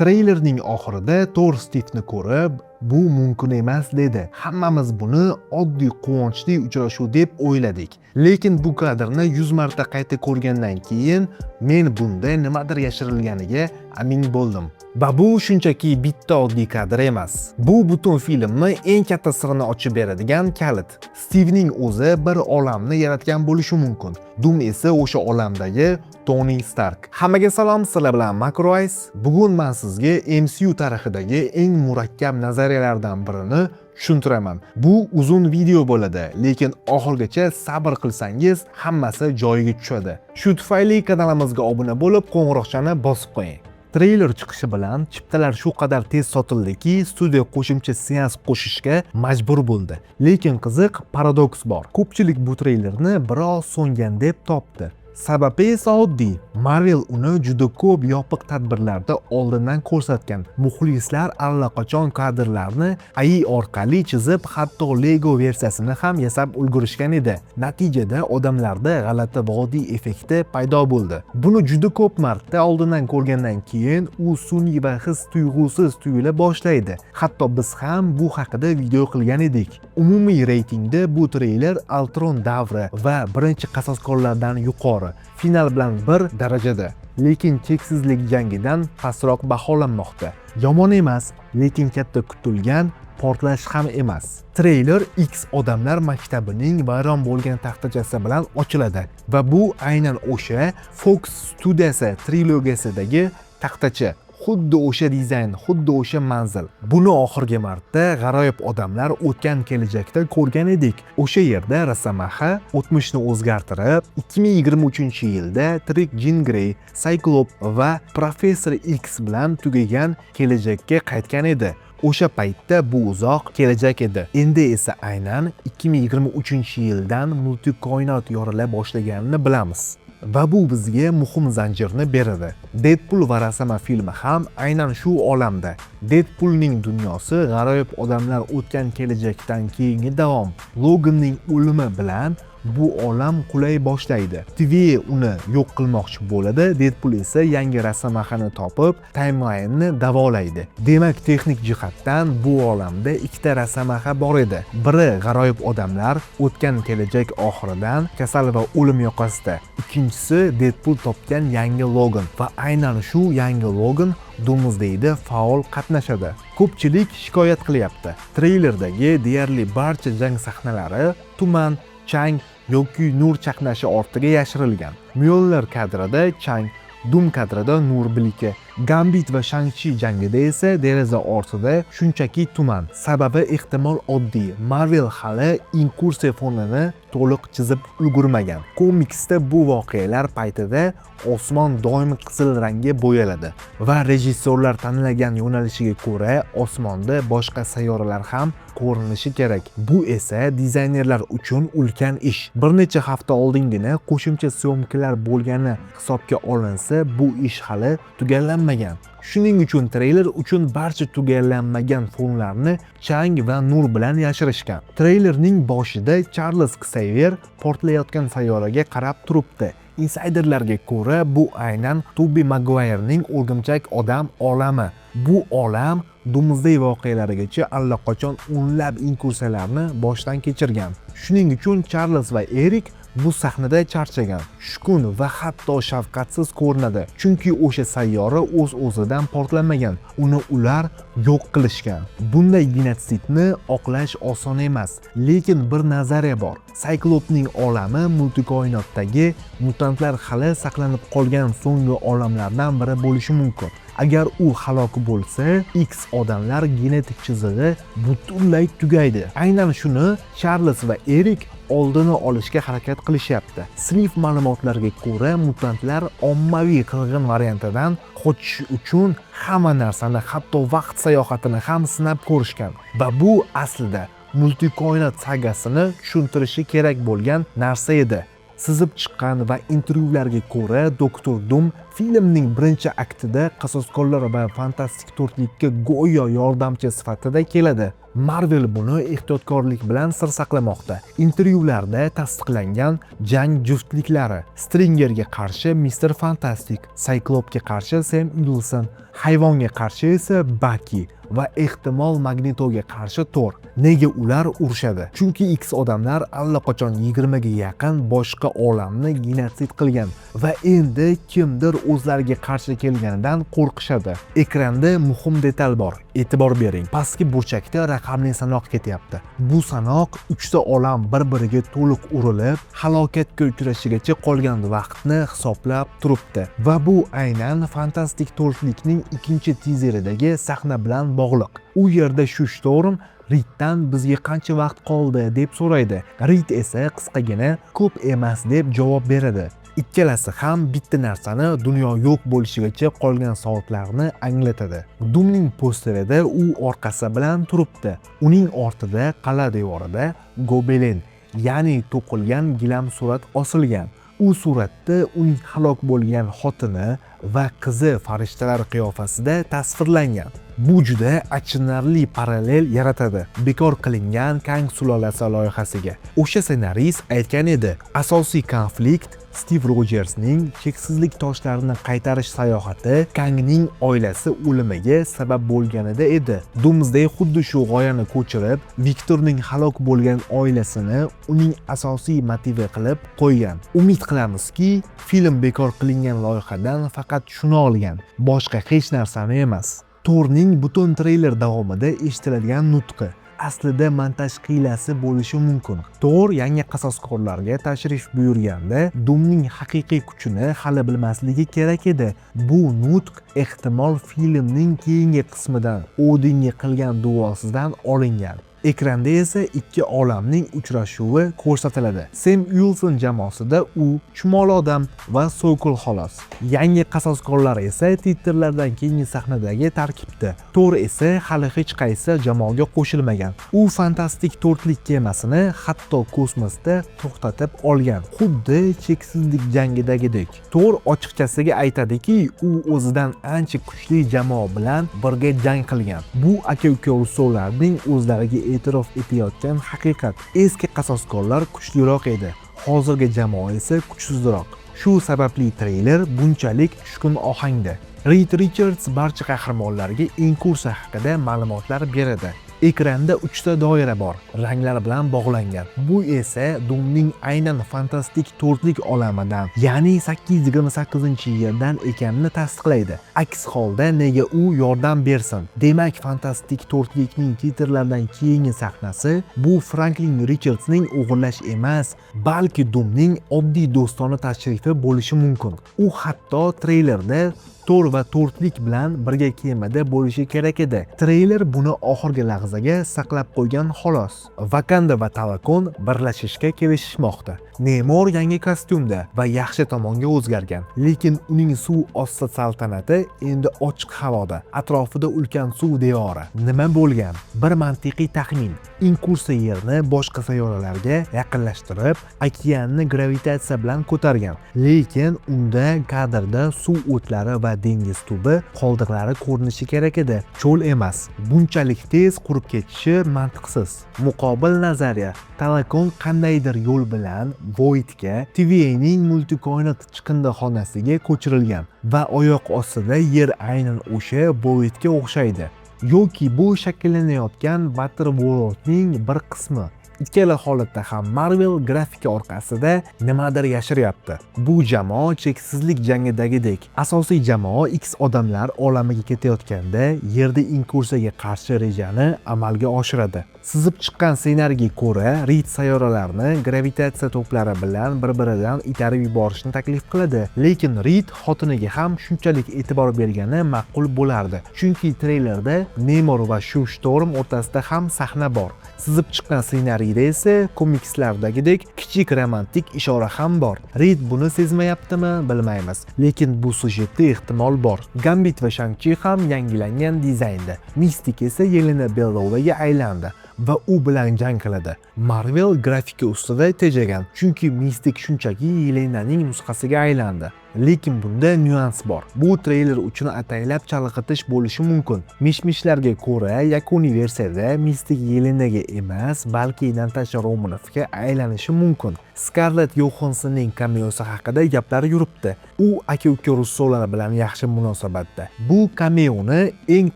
Treylerning oxirida Thor Steve'ni ko'rib, bu mumkin emas dedi. Hammamiz buni oddiy quvonchli uchrashuv deb o'yladik. Lekin bu kadrni 100 marta qayta ko'rgandan keyin men bunda nimadir yashirilganiga amin bo'ldim. Va bu shunchaki bitta oddiy kadr emas. Bu butun filmni eng katta sirini ochib beradigan kalit. Steve'ning o'zi bir olamni yaratgan bo'lishi mumkin. Doom esa o'sha olamdagi Tony Stark. Hammaga salom, sizlar bilan Macroice. Bugun men sizga MCU tarixidagi eng murakkab nazariyalardan birini tushuntiraman. Bu uzun video bo'ladi, lekin oxirgacha sabr qilsangiz hammasi joyiga tushadi. Shu tufayli kanalimizga obuna bo'lib, qo'ng'iroqchani bosib qo'ying. Treyler chiqishi bilan chiptalar shu qadar tez sotildiki, studiya qo'shimcha seans qo'shishga majbur bo'ldi. Lekin qiziq paradoks bor. Ko'pchilik bu treylerni biroz so'ngan deb topdi. Sababi esa oddiy. Marvel uni juda ko'p yopiq tadbirlarda oldindan ko'rsatgan. Muxlislar allaqachon kadrlarni AI orqali chizib, hatto Lego versiyasini ham yasab ulgurishgan edi. Natijada odamlarda g'alati vodiy effekti paydo bo'ldi. Buni juda ko'p marta oldindan ko'rgandan keyin u sun'iy va his tuyg'usiz tuyula boshlaydi. Hatto biz ham bu haqida video qilgan edik. Umumiy reytingda bu treyler Ultron davri va birinchi qasoskorlardan yuqori. Final bilan bir darajada, lekin cheksizlik jangidan pastroq baholanmoqda. Yomon emas, lekin katta kutilgan portlash ham emas. Treyler X odamlar maktabining vayron bo'lgan taxtachasi bilan ochiladi va bu aynan o'sha Fox studiyasi trilogiyasidagi taxtacha. Xuddi o'sha dizayn, xuddi o'sha manzil. Buni oxirgi marta g'aroyib odamlar o'tgan kelajakda ko'rgan edik. O'sha yerda Rosamaha o'tmishni o'zgartirib, 2023-yilda tirik Jean Grey, Cyclop va Professor X bilan tugagan kelajakka qaytgan edi. O'sha paytda bu uzoq kelajak edi. Endi esa aynan 2023-yildan multikoinot yorila boshlaganini bilamiz. Va bu bizga muhim zanjirni beradi. Deadpool va Rasama filmi ham aynan shu olamda. Deadpoolning dunyosi g'aroyib odamlar o'tgan kelajakdan keyingi davom. Loganning o'limi bilan bu olam qulay boshlaydi. TVA uni yo'q qilmoqchi bo'ladi, Deadpool esa yangi Rosamahani topib, timelaynni davolaydi. Demak, texnik jihatdan bu olamda ikkita Rosamaha bor edi. Biri g'aroyib odamlar o'tgan kelajak oxiridan kasal va o'lim yoqasida. Ikkinchisi Deadpool topgan yangi Logan va aynan shu yangi Logan Doomsday'da faol qatnashadi. Ko'pchilik shikoyat qilyapti. Treylerdagi deyarli barcha jang sahnalari tuman, chang yoki nur chaqnashi ortiga yashirilgan. Mjolnir kadrida chang, Doom kadrida nur bliki. Gambit va Shang-Chi jangida esa deraza ortida shunchaki tuman. Sababi ehtimol oddiy. Marvel hali inkursiya fonini to'liq chizib ulgurmagan. Komiksda bu voqealar paytida osmon doim qizil rangga bo'yaladi va rejissyorlar tanlagan yo'nalishiga ko'ra osmonda boshqa sayyoralar ham ko'rinishi kerak. Bu esa dizaynerlar uchun ulkan ish. Bir necha hafta oldingina qo'shimcha syomkalar bo'lgani hisobga olinsa, bu ish hali tugallanmagan. Shuning uchun treyler uchun barcha tugallanmagan fonlarni chang va nur bilan yashirishgan. Treylerning boshida Charles Xavier portlayotgan sayyoraga qarab turibdi. Insiderlarga ko'ra, bu aynan Tobey Maguire'ning o'rgimchak odam olami. Bu olam Doomsday voqealarigacha allaqachon o'nlab inkursiyalarni boshdan kechirgan. Shuning uchun Charles va Erik bu sahnada charchagan, tushkun va hatto shafqatsiz ko'rinadi. Chunki o'sha sayyora o'z-o'zidan portlamagan. Uni ular yo'q qilishgan. Bunday genotsidni oqlash oson emas, lekin bir nazariya bor. Cyclopning olami multikoinotdagi mutantlar hali saqlanib qolgan so'nggi olamlardan biri bo'lishi mumkin. Agar u halok bo'lsa, X odamlar genetik chizig'i butunlay tugaydi. Aynan shuni Charles va Erik oldini olishga harakat qilishyapti. Slif ma'lumotlarga ko'ra, mutantlar ommaviy qirg'in variantidan qochish uchun hamma narsani, hatto vaqt sayohatini ham sinab ko'rishgan. Va bu aslida multikoinot sagasini tushuntirishi kerak bo'lgan narsa edi. Sizib chiqqan va intervyularga ko'ra, Doktor Doom filmning birinchi aktida qasoskorlar va fantastik to'rtlikka go'yo yordamchi sifatida keladi. Marvel buni ehtiyotkorlik bilan sir saqlamoqda. Intervyularda tasdiqlangan jang juftliklari: Stringerga qarshi Mr. Fantastic, Cyclopsga qarshi Sam Wilson, hayvonga qarshi esa Bucky va ehtimol Magnetoga qarshi Thor. Nega ular urushadi? Chunki X odamlar allaqachon 20 ga yaqin boshqa olamni genotsid qilgan va endi kimdir o'zlariga qarshi kelganidan qo'rqishadi. Ekranda muhim detal bor. E'tibor bering. Pastki burchakda raqamli sanoq ketyapti. Bu sanoq 3 ta olam bir-biriga to'liq urilib, halokatga uchrashigacha qolgan vaqtni hisoblab turibdi. Va bu aynan Fantastik to'rtlikning ikkinchi tizeridagi sahna bilan bog'liq. U yerda shu Storm Reeddan bizga qancha vaqt qoldi deb so'raydi. Reed esa qisqagina ko'p emas deb javob beradi. Ikkalasi ham bitta narsani dunyo yo'q bo'lishigacha qolgan soatlarni anglatadi. Doomning posterida u orqasi bilan turibdi. Uning ortida qal'a devorida Gobelin, ya'ni to'qilgan gilam surat osilgan. U suratda uning halok bo'lgan xotini va qizi farishtalar qiyofasida tasvirlangan. Bu juda achinarli parallel yaratadi bekor qilingan Kang sulolasi loyihasiga. O'sha ssenarist aytgan edi, asosiy konflikt Steve Rogersning cheksizlik toshlarini qaytarish sayohati Kangning oilasi o'limiga sabab bo'lganida edi. Doomsday xuddi shu g'oyani ko'chirib, Viktorning halok bo'lgan oilasini uning asosiy motivi qilib qo'ygan. Umid qilamizki, film bekor qilingan loyihadan faqat shuni olgan, boshqa hech narsani emas. Thorning butun treyler davomida eshitiladigan nutqi aslida montaj hiylasi bo'lishi mumkin. Thor yangi qasoskorlarga tashrif buyurganda Doomning haqiqiy kuchini hali bilmasligi kerak edi. Bu nutq ehtimol filmning keyingi qismidan Odinga qilgan duosidan olingan. Ekranda esa ikki olamning uchrashuvi ko'rsatiladi. Sam Wilson jamoasida u Chumoli odam va So'kul xolos. Yangi qasoskorlar esa titrlardan keyingi sahnadagi tarkibda. Thor esa hali hech qaysi jamoaga qo'shilmagan. U fantastik to'rtlik kemasini hatto kosmosda to'xtatib olgan. Xuddi cheksizlik jangidagidek. Thor ochiqchasiga aytadiki, u o'zidan ancha kuchli jamoa bilan birga jang qilgan. Bu aka-uka russollarning o'zlariga e'tirof etayotgan haqiqat. Eski qasoskorlar kuchliroq edi, hozirgi jamoa esa kuchsizroq. Shu sababli treyler bunchalik tushkun ohangda. Reed Richards barcha qahramonlarga eng kursi haqida ma'lumotlar beradi. Ekranda 3 ta doira bor, ranglar bilan bog'langan. Bu esa Doomning aynan fantastik to'rtlik olamidan, ya'ni 828-yildan ekanini tasdiqlaydi. Aks holda nega u yordam bersin? Demak, fantastik to'rtlikning titrlardan keyingi sahnasi bu Franklin Richardsning o'g'illash emas, balki Doomning oddiy do'stona tashrifi bo'lishi mumkin. U hatto treylerda Thor va to'rtlik bilan birga kemada bo'lishi kerak edi. Treyler buni oxirgi lahzaga saqlab qo'ygan xolos. Wakanda va Talakon birlashishga kelishmoqda. Namor yangi kostyumda va yaxshi tomonga o'zgargan, lekin uning suv osti saltanati endi ochiq havoda. Atrofida ulkan suv devori. Nima bo'lgan? Bir mantiqiy taxmin. Inkursiya Yerni boshqa sayyoralarga yaqinlashtirib, okeanni gravitatsiya bilan ko'targan. Lekin unda kadrda suv o'tlari va dengiz tubi qoldiqlari ko'rinishi kerak edi. Cho'l emas. Bunchalik tez qurib ketishi mantiqsiz. Muqobil nazariya, Talakon qandaydir yo'l bilan Voidga, TVA'ning multikoinot chiqindixonasiga ko'chirilgan va oyoq ostida yer aynan o'sha Voidga o'xshaydi. Yoki bu shakllanayotgan Waterworld'ning bir qismi. Ikkala holatda ham Marvel grafika orqasida nimadir yashiryapti. Bu jamoa cheksizlik jangidagidek. Asosiy jamoa X odamlar olamiga ketayotganda yerda inkursiyaga qarshi rejani amalga oshiradi. Sizib chiqqan ssenariyga ko'ra, Reed sayyoralarni gravitatsiya to'plari bilan bir-biridan itarib yuborishni taklif qiladi. Lekin Reed xotiniga ham shunchalik e'tibor bergani ma'qul bo'lardi. Chunki treylerda Namor va shu Storm o'rtasida ham sahna bor. Sizib chiqqan ssenariyda esa komikslardagidek kichik romantik ishora ham bor. Reed buni sezmayaptimi, bilmaymiz. Lekin bu sujetda ehtimol bor. Gambit va Shang-Chi ham yangilangan dizaynda. Mystic esa Yelena Belovaga aylandi. va u bilan jang qiladi. Marvel grafika ustida tejagan, chunki Mystik shunchaki Yelenaning nusxasiga aylandi. Lekin bunda nyuans bor. Bu treyler uchun ataylab chalg'itish bo'lishi mumkin. Mish-mishlarga ko'ra, yakuniy versiyada Mystik Yelenaga emas, balki Natasha Romanovga aylanishi mumkin. Scarlett Johanssonning kameosi haqida gaplar yuribdi. U aka-uka russolar bilan yaxshi munosabatda. Bu kameoni eng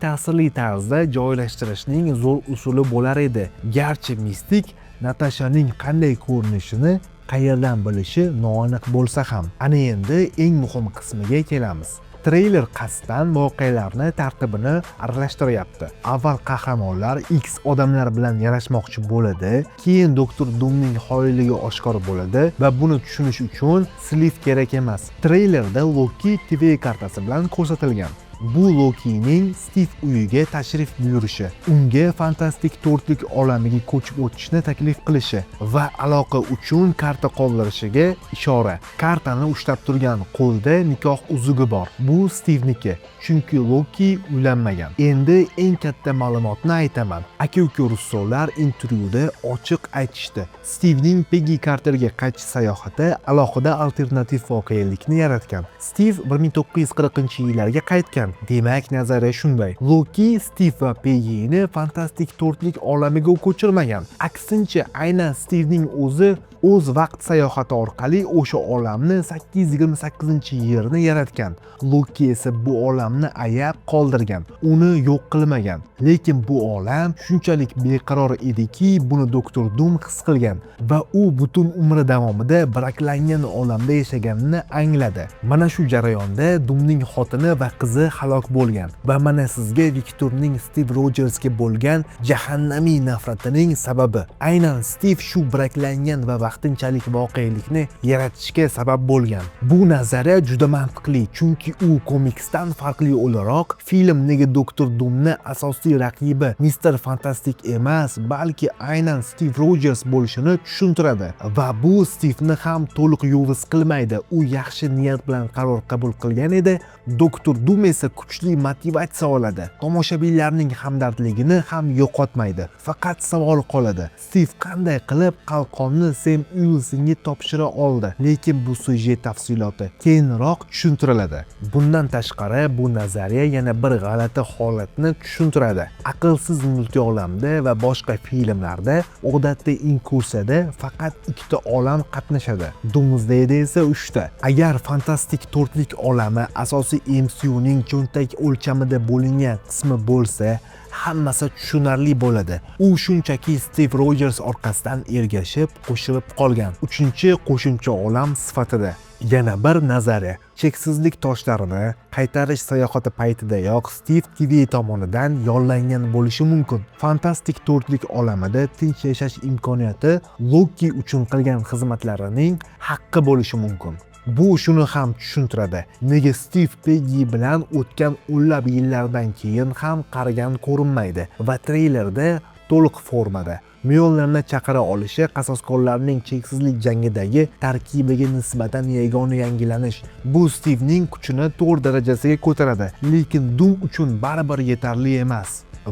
ta'sirli tarzda joylashtirishning zo'r usuli bo'lar edi. Garchi Mystik Natashaning qanday ko'rinishini qayerdan bilishi noaniq bo'lsa ham. Ana endi eng muhim qismiga kelamiz. Treyler qasddan voqealarni tartibini aralashtiryapti. Avval qahramonlar X odamlar bilan yarashmoqchi bo'ladi, keyin Doktor Doomning xoinligi oshkor bo'ladi va buni tushunish uchun Sliv kerak emas. Treylerda Loki TV kartasi bilan ko'rsatilgan. Bu Lokining Stiv uyiga tashrif buyurishi, unga fantastik to'rtlik olamiga ko'chib o'tishni taklif qilishi va aloqa uchun karta qoldirishiga ishora. Kartani ushlab turgan qo'lda nikoh uzugi bor. Bu Stivniki, chunki Loki uylanmagan. Endi eng katta ma'lumotni aytaman. Aka-uka russolar intervyuda ochiq aytishdi. Stivning Peggy Carterga qaytish sayohati alohida alternativ voqelikni yaratgan. Stiv 1940-yillarga qaytgan. Demak, nazariya shunday. Loki Stiv va Peggy'ni fantastik to'rtlik olamiga ko'chirmagan. Aksincha, aynan Stivning o'zi o'z vaqt sayohati orqali o'sha olamni 828-yerni yaratgan. Loki esa bu olamni ayab qoldirgan, uni yo'q qilmagan. Lekin bu olam shunchalik beqaror ediki, buni Doktor Doom his qilgan va u butun umri davomida baraklangan olamda yashaganini angladi. Mana shu jarayonda Doomning xotini va qizi halok bo'lgan va mana sizga Viktorning Steve Rogersga bo'lgan jahannamiy nafratining sababi. Aynan Steve shu baraklangan va vaqtinchalik voqelikni yaratishga sabab bo'lgan. Bu nazariya juda mantiqli, chunki u komiksdan farqli o'laroq filmdagi Doktor Doomni asosiy raqibi Mr. Fantastic emas, balki aynan Steve Rogers bo'lishini tushuntiradi va bu Steveni ham to'liq yovuz qilmaydi. U yaxshi niyat bilan qaror qabul qilgan edi. Doktor Doom esa kuchli motivatsiya oladi. Tomoshabinlarning hamdardligini ham yo'qotmaydi. Faqat savol qoladi. Steve qanday qilib qalqonni Sam Wilsonga topshira oldi? Lekin bu syujet tafsiloti keyinroq tushuntiriladi. Bundan tashqari, bu nazariya yana bir g'alati holatni tushuntiradi. Aqlsiz multiolamda va boshqa filmlarda odatda inkursiyada faqat ikkita olam qatnashadi. Doomsdayda esa 3 ta. Agar fantastik to'rtlik olami asosiy MCUning cho'ntak o'lchamida bo'lingan qismi bo'lsa, hammasi tushunarli bo'ladi. U shunchaki Steve Rogers orqasidan ergashib, qo'shilib qolgan 3-chi qo'shimcha olam sifatida. Yana bir nazariya. Cheksizlik toshlarini qaytarish sayohati paytidayoq Steve TV tomonidan yollangan bo'lishi mumkin. Fantastik to'rtlik olamida tinch yashash imkoniyati Loki uchun qilgan xizmatlarining haqqi bo'lishi mumkin. Bu shuni ham tushuntiradi. Nega Steve Peggy bilan o'tgan o'nlab yillardan keyin ham qarigan ko'rinmaydi va treylerda to'liq formada. Mjolnirni chaqira olishi qasoskorlarning cheksizlik jangidagi tarkibiga nisbatan yagona yangilanish. Bu Stevening kuchini 4 darajasiga ko'taradi, lekin Doom uchun baribir yetarli emas.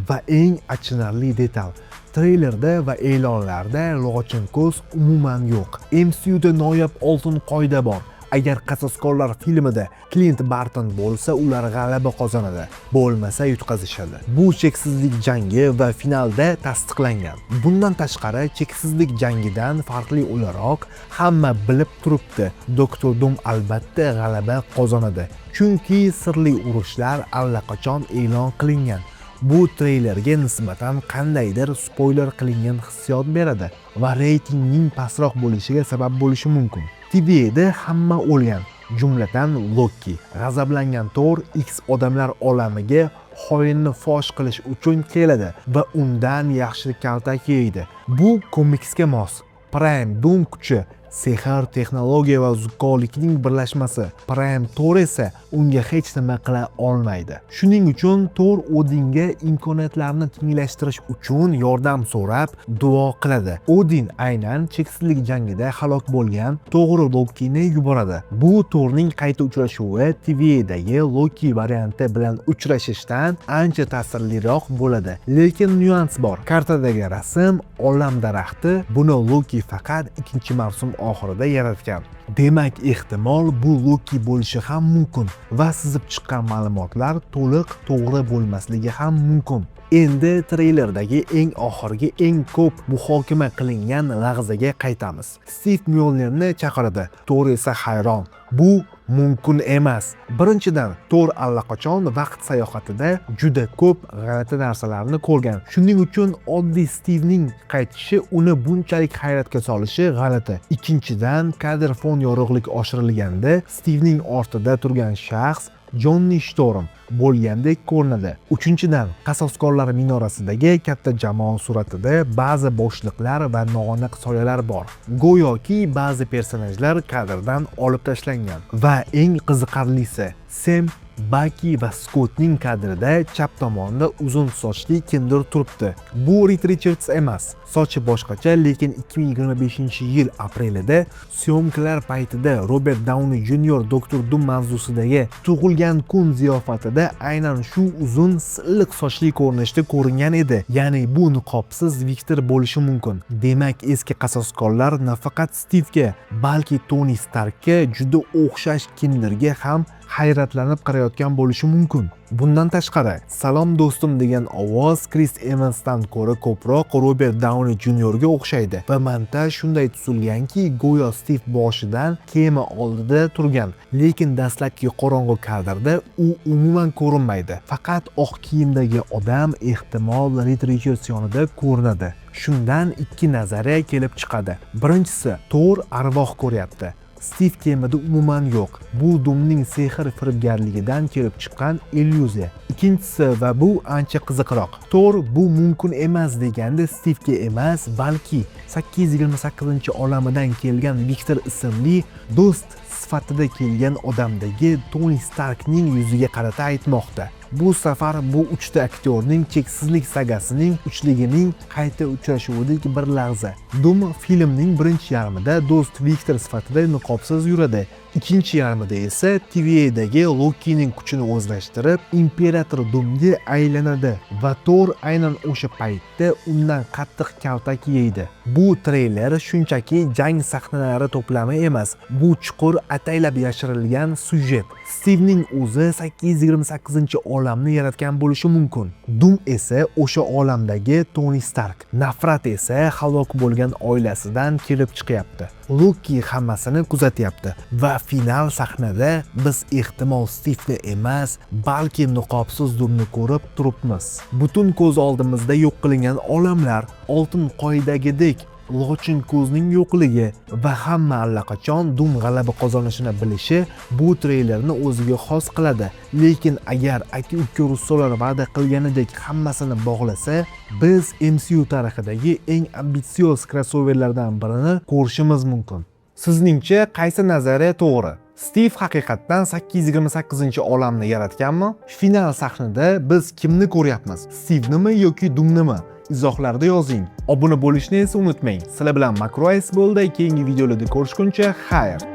Va eng achinarli detal, treylerda va e'lonlarda lochin ko'z umuman yo'q. MCUda noyob oltin qoida bor. Agar qasoskorlar filmida Clint Barton bo'lsa, ular g'alaba qozonadi, bo'lmasa yutqazishadi. Bu cheksizlik jangi va finalda tasdiqlangan. Bundan tashqari, cheksizlik jangidan farqli o'laroq hamma bilib turibdi, Doktor Doom albatta g'alaba qozonadi, chunki sirli urushlar allaqachon e'lon qilingan. Bu treylerga nisbatan qandaydir spoiler qilingan hissiyot beradi va reytingning pastroq bo'lishiga sabab bo'lishi mumkin. TV'da hamma o'lgan, jumladan Loki. G'azablangan Thor X odamlar olamiga xoinni fosh qilish uchun keladi va undan yaxshi kaltak yeydi. Bu komiksga mos. Prime Doom kuchi Sehr texnologiya va zukkolikning birlashmasi. Prime Thor esa unga hech nima qila olmaydi. Shuning uchun Thor Odinga imkoniyatlarni tenglashtirish uchun yordam so'rab duo qiladi. Odin aynan cheksizlik jangida halok bo'lgan to'g'ri Lokini yuboradi. Bu Thorning qayta uchrashuvi TVAdagi Loki varianti bilan uchrashishdan ancha ta'sirliroq bo'ladi. Lekin nyuans bor. Kartadagi rasm olam daraxti, buni Loki faqat ikkinchi mavsum oxirida yaratgan. Demak, ehtimol bu Loki bo'lishi ham mumkin va sizib chiqqan ma'lumotlar to'liq to'g'ri bo'lmasligi ham mumkin. Endi treylerdagi eng oxirgi eng ko'p muhokama qilingan lahzaga qaytamiz. Stiv Mjolnirni chaqiradi. Thor esa hayron. Bu mumkin emas. Birinchidan, Thor allaqachon vaqt sayohatida juda ko'p g'alati narsalarni ko'rgan. Shuning uchun oddiy Stivning qaytishi uni bunchalik hayratga solishi g'alati. Ikkinchidan, kadr fon yorug'lik oshirilganda Stivning ortida turgan shaxs Jonni Storm bo'lgandek ko'rinadi. Uchinchidan, qasoskorlar minorasidagi katta jamoa suratida ba'zi bo'shliqlar va noaniq soyalar bor. Go'yoki ba'zi personajlar kadrdan olib tashlangan. Va eng qiziqarlisi, Sam, Bucky va Scottning kadrida chap tomonda uzun sochli kimdir turibdi. Bu Reed Richards emas. Sochi boshqacha, lekin 2025-yil aprelida syomkalar paytida Robert Downey Jr. Doktor Doom mavzusidagi tug'ilgan kun ziyofatida aynan shu uzun silliq sochli ko'rinishda ko'ringan edi. Ya'ni bu niqobsiz Viktor bo'lishi mumkin. Demak, eski qasoskorlar nafaqat Stivga, balki Tony Starkga juda o'xshash kimlarga ham hayratlanib qarayotgan bo'lishi mumkin. Bundan tashqari, "Salom do'stim" degan ovoz Chris Evansdan ko'ra ko'proq Robert Downey Jr. ga o'xshaydi va montaj shunday tuzilganki, go'yo Stiv boshidan kema oldida turgan, lekin dastlabki qorong'u kadrda u umuman ko'rinmaydi. Faqat oq kiyimdagi odam ehtimol Reed Richards yonida ko'rinadi. Shundan ikki nazariya kelib chiqadi. Birinchisi, Thor arvoh ko'ryapti. Stiv kemada umuman yo'q. Bu Doomning sehr firibgarligidan kelib chiqqan illyuziya. Ikkinchisi, va bu ancha qiziqroq, Thor bu mumkin emas deganda Stivga emas, balki 828-olamidan kelgan Viktor ismli do'st sifatida kelgan odamdagi Tony Starkning yuziga qarata aytmoqda. Bu safar bu uchta aktyorning cheksizlik sagasining uchligining qayta uchrashuvidek bir lahza. Doom filmning birinchi yarmida do'st Viktor sifatida niqobsiz yuradi. Ikkinchi yarmida esa TVAdagi Lokining kuchini o'zlashtirib, Imperator Doomga aylanadi va Thor aynan o'sha paytda undan qattiq kaltak yeydi. Bu treyler shunchaki jang sahnalari to'plami emas, bu chuqur ataylab yashirilgan syujet. Stivning o'zi 828-olamni yaratgan bo'lishi mumkin. Doom esa o'sha olamdagi Tony Stark. Nafrat esa halok bo'lgan oilasidan kelib chiqyapti. Loki hammasini kuzatyapti va final sahnada biz ehtimol Stivni emas, balki niqobsiz Doomni ko'rib turibmiz. Butun ko'z oldimizda yo'q qilingan olamlar, oltin qoidagidek lochin ko'zning yo'qligi va hamma allaqachon Doom g'alaba qozonishini bilishi bu treylerni o'ziga xos qiladi. Lekin agar aka-uka russolar va'da qilganidek hammasini bog'lasa, biz MCU tarixidagi eng ambitsioz crossoverlardan birini ko'rishimiz mumkin. Sizningcha qaysi nazariya to'g'ri? Stiv haqiqatdan 828-olamni yaratganmi? Final sahnada biz kimni ko'ryapmiz? Stivnimi yoki Doomnimi? Izohlarda yozing. Obuna bo'lishni esa unutmang. Sizlar bilan Makro Ice bo'ldi. Keyingi videolarda ko'rishguncha xayr.